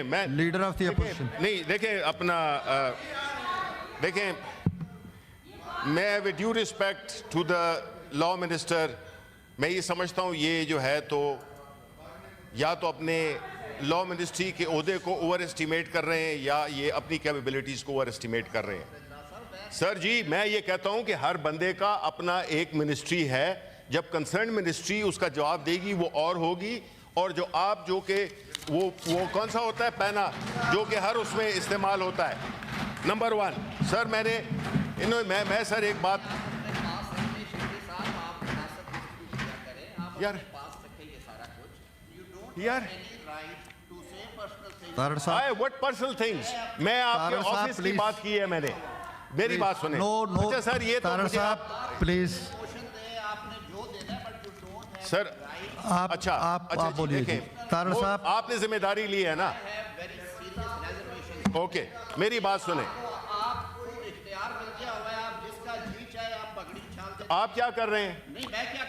میں leader of the opposition نہیں دیکھیں اپنا دیکھیں میں with due respect to the law minister میں یہ سمجھتا ہوں یہ جو ہے تو یا تو اپنے لا منسٹری کے عہدے کو اوور اسٹیمیٹ کر رہے ہیں یا یہ اپنی کیپیبلٹیز کو اوور اسٹیمیٹ کر رہے ہیں. سر جی میں یہ کہتا ہوں کہ ہر بندے کا اپنا ایک منسٹری ہے. جب کنسرن منسٹری اس کا جواب دے گی وہ اور ہوگی, اور جو آپ جو کہ وہ کون سا ہوتا ہے پینا جو کہ ہر اس میں استعمال ہوتا ہے. نمبر ون سر میں سر ایک بات یار what personal things میں آپ کے آفس کی بات کی ہے, میں نے میری بات سنیں. اچھا سر یہ تو مجھے آپ پلیز سر اچھا آپ بولیے طاہر صاحب آپ نے ذمہ داری لی ہے نا. اوکے میری بات سنیں. آپ کیا کر رہے ہیں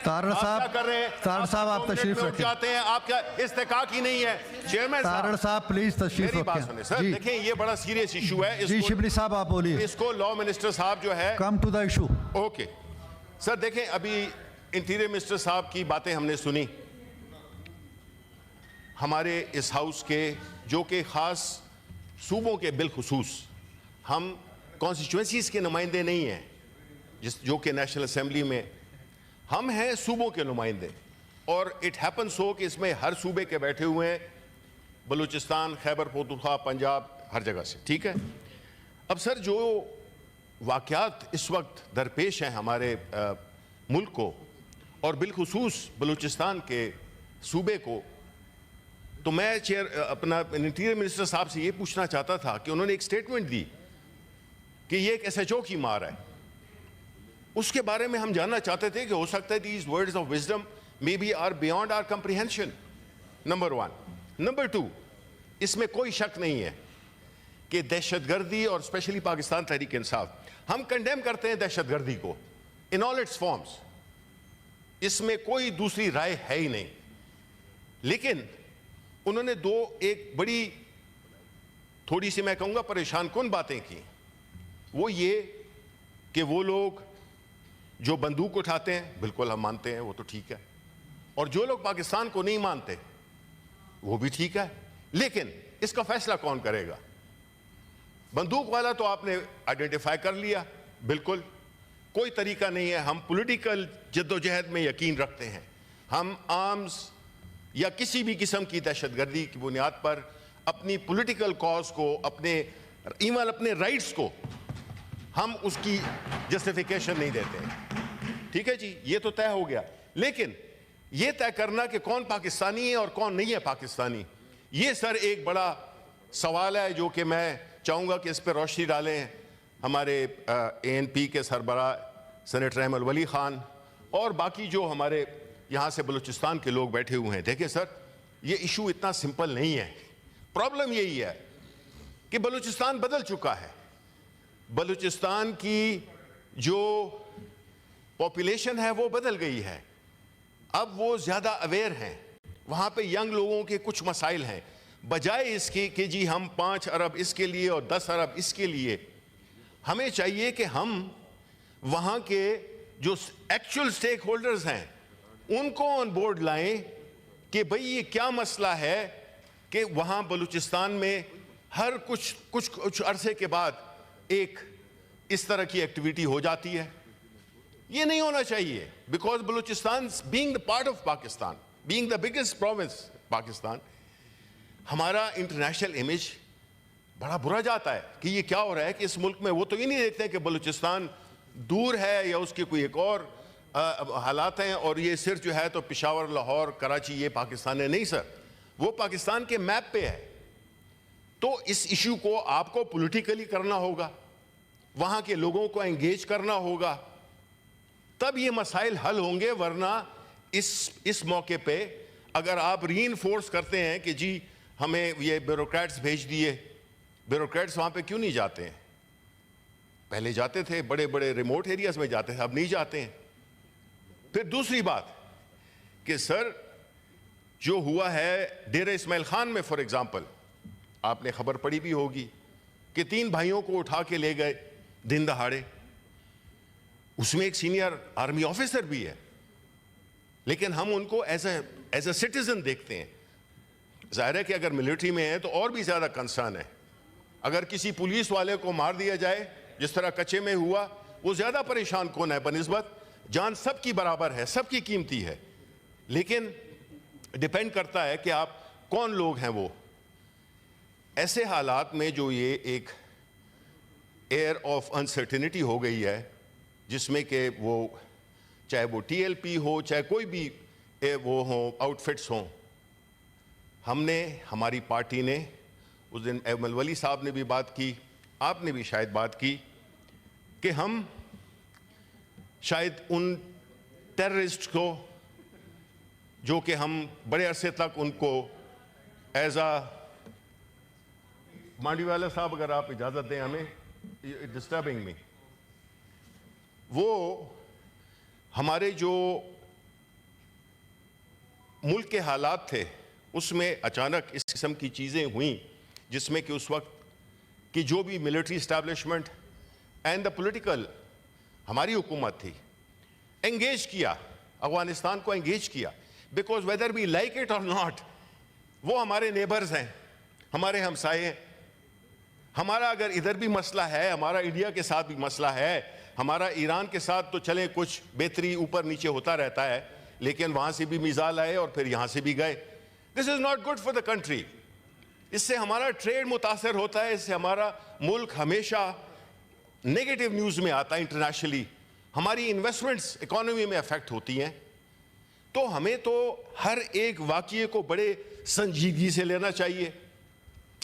طاہر صاحب کر رہے ہیں طاہر صاحب آپ تشریف رکھیں. چاہتے ہیں آپ کیا استحقاق ہی نہیں ہے چیئرمین طاہر صاحب پلیز تشریف میری بات سنیں. رکھیں. سر دیکھیں یہ بڑا سیریس ایشو ہے. جی شبلی صاحب آپ بولیے. اس کو لا منسٹر صاحب جو ہے come to the issue. Okay sir دیکھیں ابھی انٹیریئر منسٹر صاحب کی باتیں ہم نے سنی ہمارے اس ہاؤس کے جو کہ خاص صوبوں کے بالخصوص ہم کانسٹیچوئنسیز کے نمائندے نہیں ہیں جو کہ نیشنل اسمبلی میں ہم ہیں صوبوں کے نمائندے, اور اٹ ہیپن سو کہ اس میں ہر صوبے کے بیٹھے ہوئے ہیں بلوچستان خیبر پختونخوا پنجاب ہر جگہ سے. ٹھیک ہے. اب سر جو واقعات اس وقت درپیش ہیں ہمارے ملک کو اور بالخصوص بلوچستان کے صوبے کو, تو میں اپنا انٹیریئر منسٹر صاحب سے یہ پوچھنا چاہتا تھا کہ انہوں نے ایک سٹیٹمنٹ دی کہ یہ ایک ایس ایچ او کی مار ہے. اس کے بارے میں ہم جاننا چاہتے تھے کہ ہو سکتا ہے these words of wisdom may be are beyond our comprehension. Number one. Number two, اس میں کوئی شک نہیں ہے کہ دہشت گردی اور اسپیشلی پاکستان تحریک انصاف ہم کنڈیم کرتے ہیں دہشت گردی کو ان آل اٹس فارمز, اس میں کوئی دوسری رائے ہے ہی نہیں. لیکن انہوں نے ایک بڑی تھوڑی سی میں کہوں گا پریشان کن باتیں کی. وہ یہ کہ وہ لوگ جو بندوق اٹھاتے ہیں بالکل ہم مانتے ہیں وہ تو ٹھیک ہے, اور جو لوگ پاکستان کو نہیں مانتے وہ بھی ٹھیک ہے, لیکن اس کا فیصلہ کون کرے گا؟ بندوق والا تو آپ نے آئیڈینٹیفائی کر لیا, بالکل کوئی طریقہ نہیں ہے. ہم پولیٹیکل جدوجہد میں یقین رکھتے ہیں. ہم آرمز یا کسی بھی قسم کی دہشت گردی کی بنیاد پر اپنی پولیٹیکل کاز کو ایون اپنے رائٹس کو ہم اس کی جسٹیفیکیشن نہیں دیتے ہیں. ٹھیک ہے جی, یہ تو طے ہو گیا. لیکن یہ طے کرنا کہ کون پاکستانی ہے اور کون نہیں ہے پاکستانی, یہ سر ایک بڑا سوال ہے جو کہ میں چاہوں گا کہ اس پہ روشنی ڈالیں ہمارے اے این پی کے سربراہ سینیٹر احمد ولی خان اور باقی جو ہمارے یہاں سے بلوچستان کے لوگ بیٹھے ہوئے ہیں. دیکھیں سر یہ ایشو اتنا سمپل نہیں ہے. پرابلم یہی ہے کہ بلوچستان بدل چکا ہے. بلوچستان کی جو پاپولیشن ہے وہ بدل گئی ہے. اب وہ زیادہ اویئر ہیں. وہاں پہ ینگ لوگوں کے کچھ مسائل ہیں, بجائے اس کے کہ جی ہم 5 ارب اس کے لیے اور 10 ارب اس کے لیے, ہمیں چاہیے کہ ہم وہاں کے جو ایکچوئل سٹیک ہولڈرز ہیں ان کو آن بورڈ لائیں کہ بھئی یہ کیا مسئلہ ہے کہ وہاں بلوچستان میں ہر کچھ عرصے کے بعد ایک اس طرح کی ایکٹیویٹی ہو جاتی ہے. یہ نہیں ہونا چاہیے, because Balochistan being the part of Pakistan, being the biggest province Pakistan, ہمارا انٹرنیشنل امیج بڑا برا جاتا ہے کہ یہ کیا ہو رہا ہے کہ اس ملک میں وہ تو یہ نہیں دیکھتے کہ بلوچستان دور ہے یا اس کی کوئی ایک اور حالات ہیں اور یہ صرف جو ہے تو پشاور لاہور کراچی یہ پاکستان ہے. نہیں سر, وہ پاکستان کے میپ پہ ہے. تو اس ایشو کو آپ کو پولیٹیکلی کرنا ہوگا, وہاں کے لوگوں کو انگیج کرنا ہوگا, تب یہ مسائل حل ہوں گے. ورنہ اس موقع پہ اگر آپ ری انفورس کرتے ہیں کہ جی ہمیں یہ بیوروکریٹس بھیج دیے, بیوروکریٹس وہاں پہ کیوں نہیں جاتے ہیں؟ پہلے جاتے تھے, بڑے بڑے ریموٹ ایریاز میں جاتے تھے, اب نہیں جاتے ہیں. پھر دوسری بات کہ سر جو ہوا ہے ڈیرہ اسماعیل خان میں فار ایگزامپل, آپ نے خبر پڑھی بھی ہوگی کہ 3 بھائیوں کو اٹھا کے لے گئے دن دہاڑے. اس میں ایک سینئر آرمی آفیسر بھی ہے, لیکن ہم ان کو ایز اے سٹیزن دیکھتے ہیں. ظاہر ہے کہ اگر ملٹری میں ہے تو اور بھی زیادہ کنسرن ہے. اگر کسی پولیس والے کو مار دیا جائے جس طرح کچے میں ہوا, وہ زیادہ پریشان کون ہے بنسبت جان سب کی برابر ہے, سب کی قیمتی ہے, لیکن ڈیپینڈ کرتا ہے کہ آپ کون لوگ ہیں. وہ ایسے حالات میں جو یہ ایک ایئر آف انسرٹینٹی ہو گئی ہے, جس میں کہ وہ چاہے وہ ٹی ایل پی ہو, چاہے کوئی بھی وہ ہوں, آؤٹ فٹس ہوں, ہم نے, ہماری پارٹی نے, اس دن ایمل ولی صاحب نے بھی بات کی, آپ نے بھی شاید بات کی, کہ ہم شاید ان ٹیررسٹ کو جو کہ ہم بڑے عرصے تک ان کو ایز اے, مانڈی والا صاحب اگر آپ اجازت دیں ہمیں, ڈسٹربنگ می, وہ ہمارے جو ملک کے حالات تھے اس میں اچانک اس قسم کی چیزیں ہوئیں جس میں کہ اس وقت کی جو بھی military establishment and the political ہماری حکومت تھی, انگیج کیا, افغانستان کو انگیج کیا, because whether we like it or not, وہ ہمارے نیبرز ہیں, ہمارے ہمسائے ہیں. ہمارا اگر ادھر بھی مسئلہ ہے, ہمارا انڈیا کے ساتھ بھی مسئلہ ہے, ہمارا ایران کے ساتھ تو چلیں کچھ بہتری اوپر نیچے ہوتا رہتا ہے, لیکن وہاں سے بھی میزائل آئے اور پھر یہاں سے بھی گئے. This is not good for the country. اس سے ہمارا ٹریڈ متاثر ہوتا ہے, اس سے ہمارا ملک ہمیشہ نیگیٹو نیوز میں آتا ہے انٹرنیشنلی, ہماری انویسٹمنٹس اکانومی میں افیکٹ ہوتی ہیں. تو ہمیں تو ہر ایک واقعے کو بڑے سنجیدگی سے لینا چاہیے,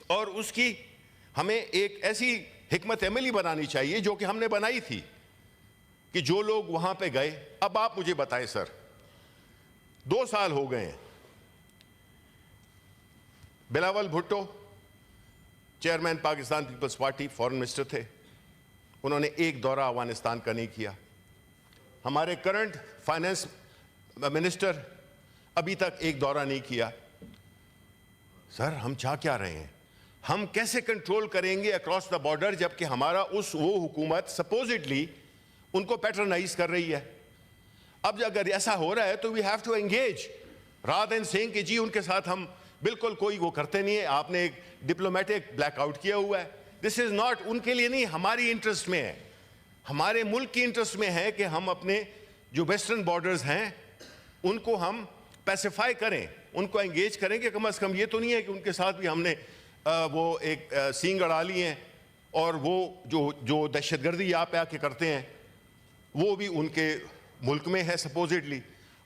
اور اس کی ہمیں ایک ایسی حکمت عملی بنانی چاہیے جو کہ ہم نے بنائی تھی, کہ جو لوگ وہاں پہ گئے. اب آپ مجھے بتائیں سر, 2 سال ہو گئے ہیں, Bilawal Bhutto chairman Pakistan Peoples Party foreign minister تھے, انہوں نے ایک دورہ افغانستان کا نہیں کیا. ہمارے کرنٹ فائنانس منسٹر ابھی تک ایک دورہ نہیں کیا. سر ہم چاہ کیا رہے ہیں, ہم کیسے کنٹرول کریں گے اکراس دا بارڈر جبکہ ہمارا وہ حکومت سپوزٹلی ان کو پیٹرنائز کر رہی ہے. اب اگر ایسا ہو رہا ہے تو we have to engage rather than seeing کہ جی ان کے ساتھ ہم بالکل کوئی وہ کرتے نہیں ہے, آپ نے ایک ڈپلومیٹک بلیک آؤٹ کیا ہوا ہے. دس از ناٹ ان کے لیے نہیں, ہماری انٹرسٹ میں ہے, ہمارے ملک کی انٹرسٹ میں ہے کہ ہم اپنے جو ویسٹرن بارڈرز ہیں ان کو ہم پیسیفائی کریں, ان کو انگیج کریں, کہ کم از کم یہ تو نہیں ہے کہ ان کے ساتھ بھی ہم نے وہ ایک سینگ اڑا لی ہیں, اور وہ جو دہشت گردی یہاں پہ آ کے کرتے ہیں وہ بھی ان کے ملک میں ہے سپوزٹلی.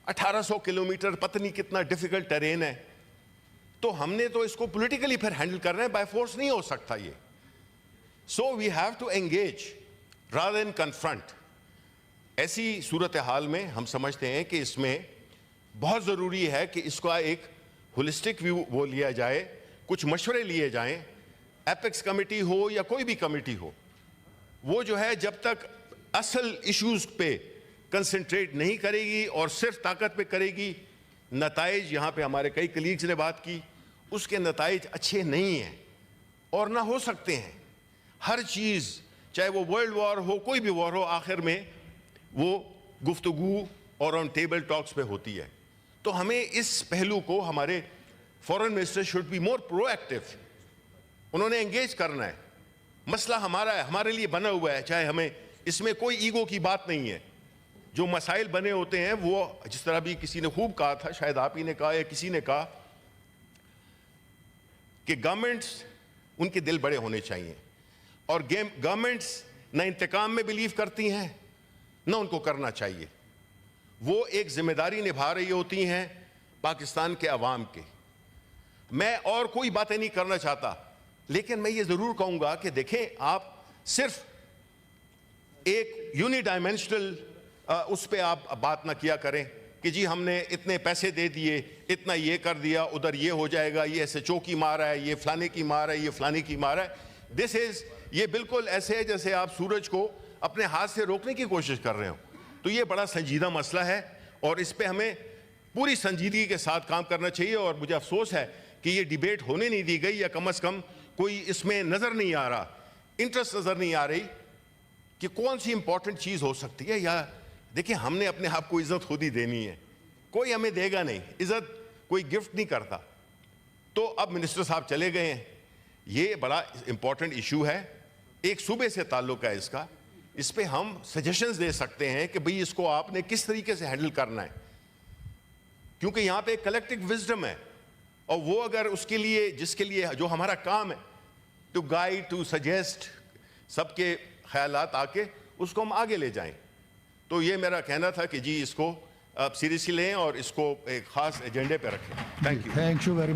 1800 کلومیٹر پتہ نہیں کتنا ڈیفیکلٹ ٹرین ہے, تو ہم نے تو اس کو پولیٹیکلی پھر ہینڈل کرنا ہے, بائی فورس نہیں ہو سکتا یہ. So we have to engage rather than confront. ایسی صورتحال میں ہم سمجھتے ہیں کہ اس میں بہت ضروری ہے کہ اس کا ایک ہولسٹک ویو وہ لیا جائے, کچھ مشورے لیے جائیں, ایپیکس کمیٹی ہو یا کوئی بھی کمیٹی ہو, وہ جو ہے جب تک اصل ایشوز پہ کنسنٹریٹ نہیں کرے گی اور صرف طاقت پہ کرے گی, نتائج یہاں پہ ہمارے کئی کلیگز نے بات کی, اس کے نتائج اچھے نہیں ہیں اور نہ ہو سکتے ہیں. ہر چیز چاہے وہ ورلڈ وار ہو, کوئی بھی وار ہو, آخر میں وہ گفتگو اور آن ٹیبل ٹاکس پہ ہوتی ہے. تو ہمیں اس پہلو کو ہمارے foreign minister should be more proactive, انہوں نے انگیج کرنا ہے. مسئلہ ہمارا ہے, ہمارے لیے بنا ہوا ہے, چاہے ہمیں اس میں کوئی ایگو کی بات نہیں ہے. جو مسائل بنے ہوتے ہیں وہ جس طرح بھی کسی نے خوب کہا تھا, شاید آپ ہی نے کہا یا کسی نے کہا, کہ گورنمنٹس ان کے دل بڑے ہونے چاہیے, اور گورنمنٹس نہ انتقام میں بلیو کرتی ہیں نہ ان کو کرنا چاہیے. وہ ایک ذمہ داری نبھا رہی ہوتی ہیں پاکستان کے عوام کے. میں اور کوئی باتیں نہیں کرنا چاہتا, لیکن میں یہ ضرور کہوں گا کہ دیکھیں, آپ صرف ایک یونی ڈائمینشنل اس پہ آپ بات نہ کیا کریں کہ جی ہم نے اتنے پیسے دے دیے, اتنا یہ کر دیا, ادھر یہ ہو جائے گا, یہ ایسے چو کی مار ہے, یہ فلانے کی مار ہے, یہ فلانے کی مار ہے. یہ بالکل ایسے ہے جیسے آپ سورج کو اپنے ہاتھ سے روکنے کی کوشش کر رہے ہو. تو یہ بڑا سنجیدہ مسئلہ ہے اور اس پہ ہمیں پوری سنجیدگی کے ساتھ کام کرنا چاہیے. اور مجھے افسوس ہے کہ یہ ڈیبیٹ ہونے نہیں دی گئی, یا کم از کم کوئی اس میں نظر نہیں آ رہا, انٹرسٹ نظر نہیں آ رہی کہ کون سی امپورٹنٹ چیز ہو سکتی ہے. یا دیکھیں ہم نے اپنے آپ کو عزت خود ہی دینی ہے, کوئی ہمیں دے گا نہیں, عزت کوئی گفٹ نہیں کرتا. تو اب منسٹر صاحب چلے گئے ہیں, یہ بڑا امپورٹنٹ ایشو ہے, ایک صوبے سے تعلق ہے اس کا, اس پہ ہم سجیشنز دے سکتے ہیں کہ بھئی اس کو آپ نے کس طریقے سے ہینڈل کرنا ہے, کیونکہ یہاں پہ کلیکٹیو وزڈم ہے, اور وہ اگر اس کے لیے جس کے لیے جو ہمارا کام ہے ٹو گائیڈ, ٹو سجیسٹ, سب کے خیالات آ کے اس کو ہم آگے لے جائیں. تو یہ میرا کہنا تھا کہ جی اس کو آپ سیریسلی لیں اور اس کو ایک خاص ایجنڈے پہ رکھیں. Thank you. Thank you very